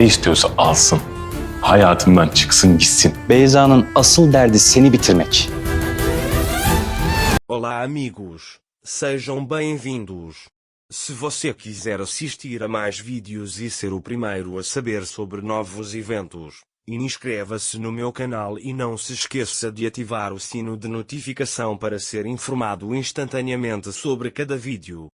Ne istiyorsa alsın. Hayatımdan çıksın gitsin. Beyza'nın asıl derdi seni bitirmek. Olá, amigos. Sejam bem-vindos. Se você quiser assistir a mais vídeos e ser o primeiro a saber sobre novos eventos, inscreva-se no meu canal e não se esqueça de ativar o sino de notificação para ser informado instantaneamente sobre cada vídeo.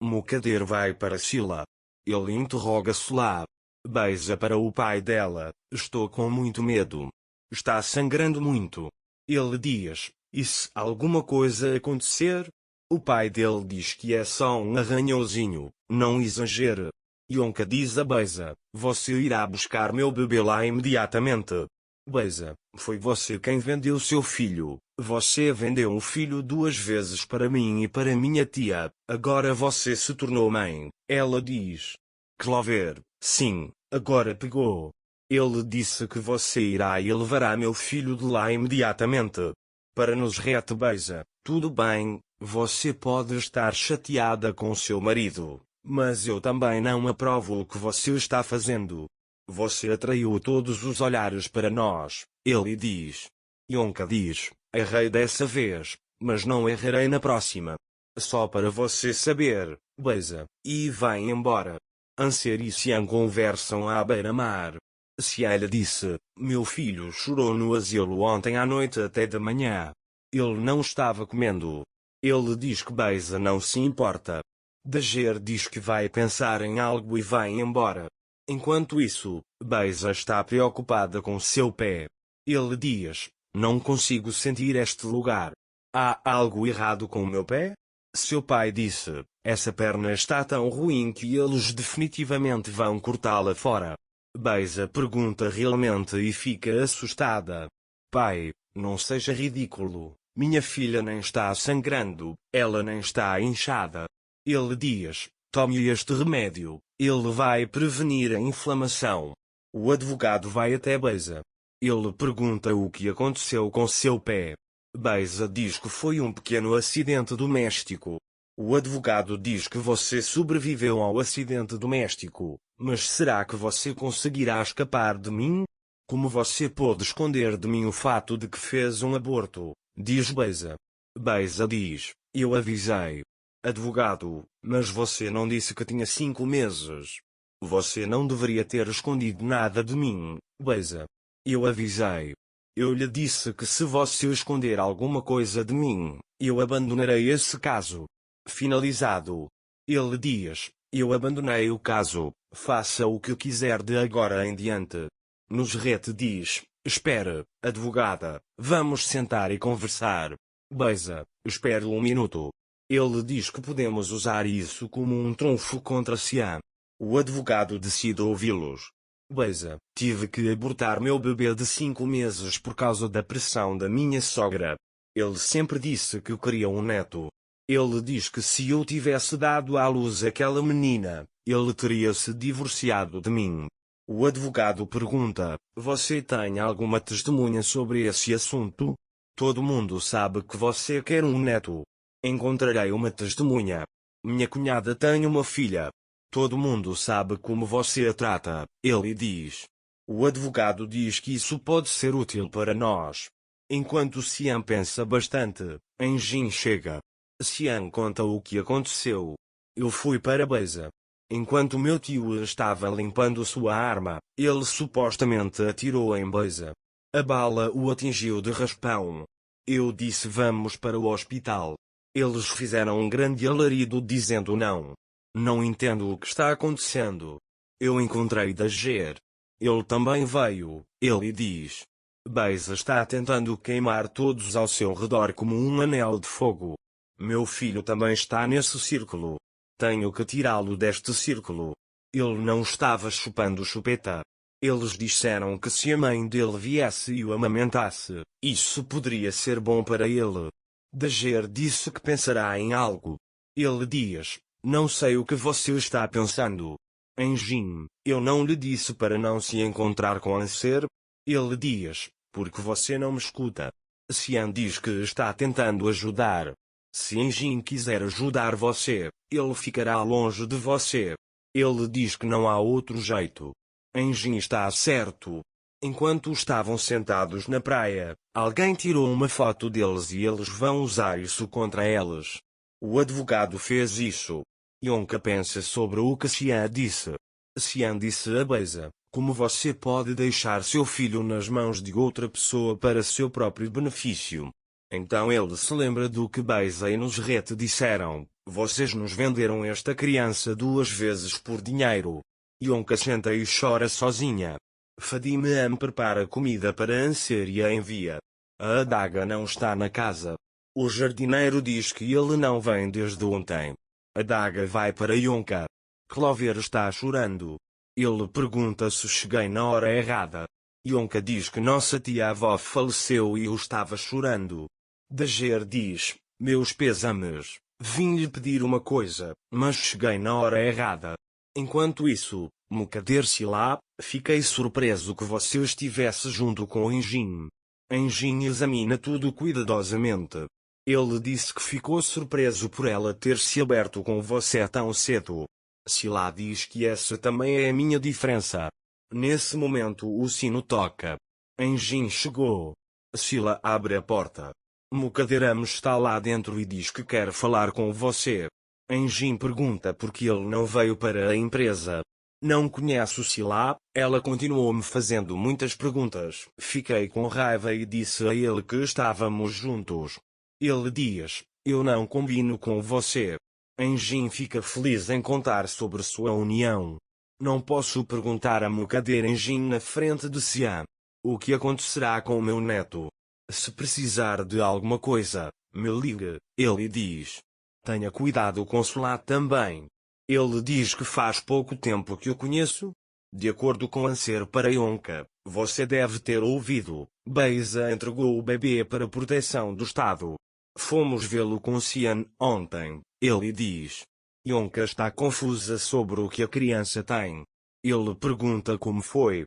Mocader vai para Sila. Ele interroga Solá. Beija para o pai dela. Estou com muito medo. Está sangrando muito. Ele diz: e se alguma coisa acontecer? O pai dele diz que é só um arranhãozinho, não exagere. Yonka diz a Beija: você irá buscar meu bebê lá imediatamente. Beija: foi você quem vendeu seu filho. Você vendeu um filho 2 vezes para mim e para minha tia. Agora você se tornou mãe. Ela diz: Clover, sim, agora pegou. Ele disse que você irá e levará meu filho de lá imediatamente. Para nos rete Beija: tudo bem, você pode estar chateada com seu marido, mas eu também não aprovo o que você está fazendo. Você atraiu todos os olhares para nós, ele diz. Yonka diz: errei dessa vez, mas não errarei na próxima. Só para você saber, Beija, e vai embora. Anser e Xian conversam à beira-mar. Xian lhe disse: meu filho chorou no asilo ontem à noite até de manhã. Ele não estava comendo. Ele diz que Beija não se importa. Dager diz que vai pensar em algo e vai embora. Enquanto isso, Beija está preocupada com seu pé. Ele diz: não consigo sentir este lugar. Há algo errado com o meu pé? Seu pai disse: essa perna está tão ruim que eles definitivamente vão cortá-la fora. Beija pergunta realmente e fica assustada. Pai, não seja ridículo. Minha filha nem está sangrando, ela nem está inchada. Ele diz: tome este remédio, ele vai prevenir a inflamação. O advogado vai até Beija. Ele pergunta o que aconteceu com seu pé. Beija diz que foi um pequeno acidente doméstico. O advogado diz que você sobreviveu ao acidente doméstico, mas será que você conseguirá escapar de mim? Como você pôde esconder de mim o fato de que fez um aborto? Diz Beija. Beija diz: eu avisei. Advogado: mas você não disse que tinha 5 meses. Você não deveria ter escondido nada de mim, Beija. Eu avisei. Eu lhe disse que se você esconder alguma coisa de mim, eu abandonarei esse caso. Finalizado. Ele diz: eu abandonei o caso, faça o que quiser de agora em diante. Nusret diz: espere, advogada, vamos sentar e conversar. Beija: espere um minuto. Ele diz que podemos usar isso como um trunfo contra Xian. O advogado decide ouvi-los. Beija: tive que abortar meu bebê de 5 meses por causa da pressão da minha sogra. Ele sempre disse que queria um neto. Ele diz que se eu tivesse dado à luz aquela menina, ele teria se divorciado de mim. O advogado pergunta: você tem alguma testemunha sobre esse assunto? Todo mundo sabe que você quer um neto. Encontrarei uma testemunha. Minha cunhada tem uma filha. Todo mundo sabe como você a trata, ele diz. O advogado diz que isso pode ser útil para nós. Enquanto Xian pensa bastante, Enjin chega. Xian conta o que aconteceu. Eu fui para Beija. Enquanto meu tio estava limpando sua arma, ele supostamente atirou em Beija. A bala o atingiu de raspão. Eu disse: vamos para o hospital. Eles fizeram um grande alarido dizendo não. Não entendo o que está acontecendo. Eu encontrei Dager. Ele também veio, ele diz. Beija está tentando queimar todos ao seu redor como um anel de fogo. Meu filho também está nesse círculo. Tenho que tirá-lo deste círculo. Ele não estava chupando chupeta. Eles disseram que se a mãe dele viesse e o amamentasse, isso poderia ser bom para ele. Dager disse que pensará em algo. Ele diz: não sei o que você está pensando. Enjin, eu não lhe disse para não se encontrar com Anser? Ele diz: porque você não me escuta. Xian diz que está tentando ajudar. Se Enjin quiser ajudar você, ele ficará longe de você. Ele diz que não há outro jeito. Enjin está certo. Enquanto estavam sentados na praia, alguém tirou uma foto deles e eles vão usar isso contra eles. O advogado fez isso. Yonka pensa sobre o que Xian disse. Xian disse a Beisa, como você pode deixar seu filho nas mãos de outra pessoa para seu próprio benefício? Então ele se lembra do que Beisa e Nusret disseram, vocês nos venderam esta criança 2 vezes por dinheiro. Yonka senta e chora sozinha. Fadime prepara comida para Anser e a envia. A adaga não está na casa. O jardineiro diz que ele não vem desde ontem. A adaga vai para Yonka. Clover está chorando. Ele pergunta se cheguei na hora errada. Yonka diz que nossa tia-avó faleceu e eu estava chorando. Dager diz, meus pêsames, vim lhe pedir uma coisa, mas cheguei na hora errada. Enquanto isso, Mukader-se lá, fiquei surpreso que você estivesse junto com Enjin. Enjin examina tudo cuidadosamente. Ele disse que ficou surpreso por ela ter se aberto com você tão cedo. Sila diz que essa também é a minha diferença. Nesse momento o sino toca. Enjin chegou. Sila abre a porta. Mukaderam está lá dentro e diz que quer falar com você. Enjin pergunta por que ele não veio para a empresa. Não conhece o Sila, ela continuou-me fazendo muitas perguntas. Fiquei com raiva e disse a ele que estávamos juntos. Ele diz, eu não combino com você. Enjin fica feliz em contar sobre sua união. Não posso perguntar a Mukader Enjin na frente de Xian. O que acontecerá com meu neto? Se precisar de alguma coisa, me ligue, ele diz. Tenha cuidado com Sula também. Ele diz que faz pouco tempo que o conheço. De acordo com Anser para Yonka, você deve ter ouvido, Beisa entregou o bebê para proteção do Estado. Fomos vê-lo com Xian ontem, ele diz. Yonka está confusa sobre o que a criança tem. Ele pergunta como foi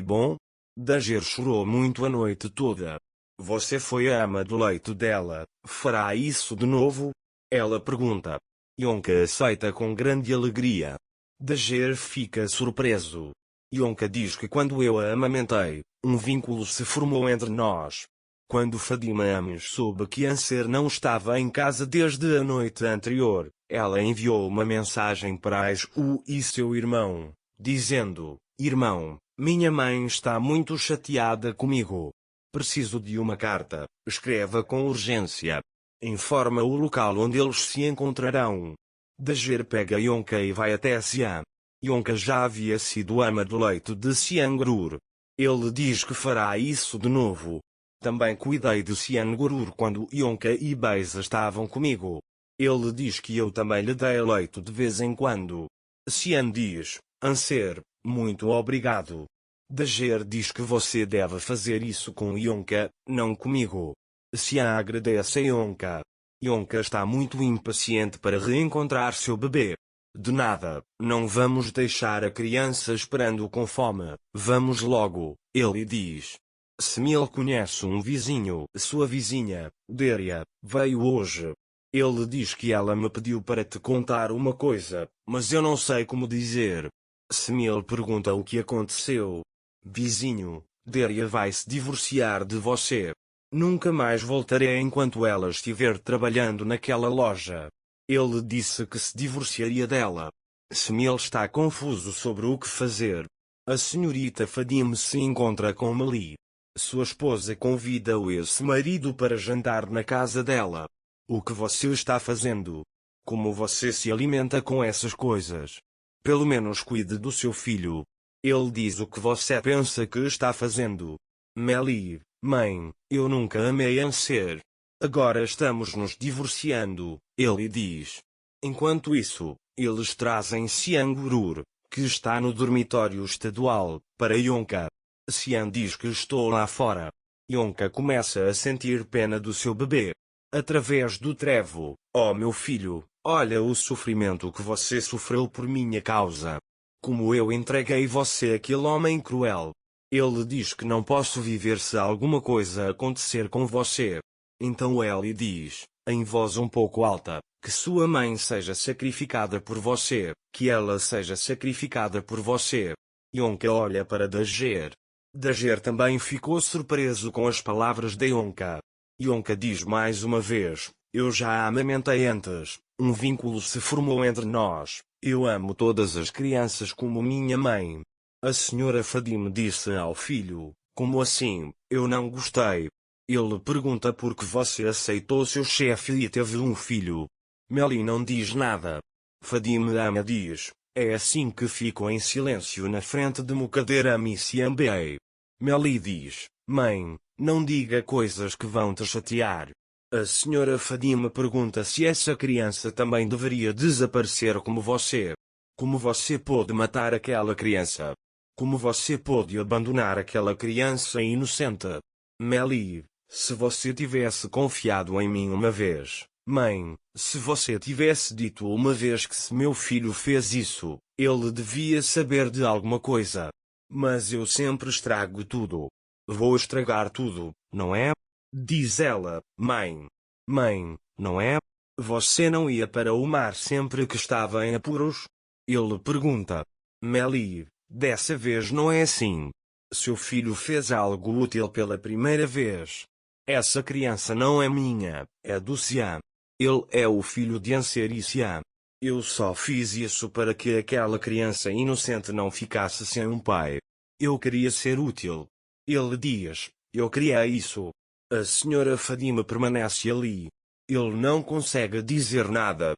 bom? Dager chorou muito a noite toda. Você foi a ama do leito dela, fará isso de novo? Ela pergunta. Yonka aceita com grande alegria. Dager fica surpreso. Yonka diz que quando eu a amamentei, um vínculo se formou entre nós. Quando Fadima Ames soube que Anser não estava em casa desde a noite anterior, ela enviou uma mensagem para Aishu e seu irmão, dizendo, irmão, minha mãe está muito chateada comigo. Preciso de uma carta, escreva com urgência. Informa o local onde eles se encontrarão. Dager pega Yonka e vai até Xian. Yonka já havia sido ama do leito de Xian Gurur. Ele diz que fará isso de novo. Também cuidei de Xian Gurur quando Yonka e Beisa estavam comigo. Ele diz que eu também lhe dei leito de vez em quando. Xian diz, Anser, muito obrigado. Dager diz que você deve fazer isso com Yonka, não comigo. Xian agradece a Yonka. Yonka está muito impaciente para reencontrar seu bebê. De nada, não vamos deixar a criança esperando com fome, vamos logo, ele diz. Semil conhece um vizinho, sua vizinha, Deria, veio hoje. Ele diz que ela me pediu para te contar uma coisa, mas eu não sei como dizer. Semil pergunta o que aconteceu. Vizinho, Deria vai se divorciar de você. Nunca mais voltarei enquanto ela estiver trabalhando naquela loja. Ele disse que se divorciaria dela. Semil está confuso sobre o que fazer. A senhorita Fadime se encontra com Mali. Sua esposa convida o ex-marido para jantar na casa dela. O que você está fazendo? Como você se alimenta com essas coisas? Pelo menos cuide do seu filho. Ele diz o que você pensa que está fazendo. Meli, mãe, eu nunca amei Anser. Agora estamos nos divorciando, ele diz. Enquanto isso, eles trazem Xian Gurur, que está no dormitório estadual, para Yonka. Xian diz que estou lá fora. Yonka começa a sentir pena do seu bebê. Através do trevo, oh meu filho, olha o sofrimento que você sofreu por minha causa. Como eu entreguei você àquele homem cruel. Ele diz que não posso viver se alguma coisa acontecer com você. Então Ellie diz, em voz um pouco alta, que sua mãe seja sacrificada por você, que ela seja sacrificada por você. Yonka olha para Dager. Dager também ficou surpreso com as palavras de Yonka. Yonka diz mais uma vez: eu já a amamentei antes, um vínculo se formou entre nós, eu amo todas as crianças como minha mãe. A senhora Fadime disse ao filho: como assim, eu não gostei? Ele pergunta por que você aceitou seu chefe e teve um filho. Melly não diz nada. Fadime ama diz: é assim que fico em silêncio na frente de Mukader Amissiambei. Melly diz: mãe, não diga coisas que vão te chatear. A senhora Fadime pergunta se essa criança também deveria desaparecer como você. Como você pôde matar aquela criança? Como você pôde abandonar aquela criança inocente? Melly: se você tivesse confiado em mim uma vez, mãe, se você tivesse dito uma vez que se meu filho fez isso, ele devia saber de alguma coisa. Mas eu sempre estrago tudo. Vou estragar tudo, não é? Diz ela: mãe. Mãe, não é? Você não ia para o mar sempre que estava em apuros? Ele pergunta. Melly: dessa vez não é assim. Seu filho fez algo útil pela primeira vez. Essa criança não é minha, é do Siam. Ele é o filho de Anser e Siam. Eu só fiz isso para que aquela criança inocente não ficasse sem um pai. Eu queria ser útil. Ele diz: eu queria isso. A senhora Fadime permanece ali. Ele não consegue dizer nada.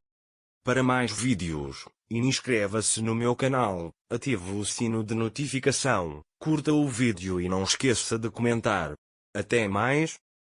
Para mais vídeos, inscreva-se no meu canal, ative o sino de notificação, curta o vídeo e não esqueça de comentar. Até mais.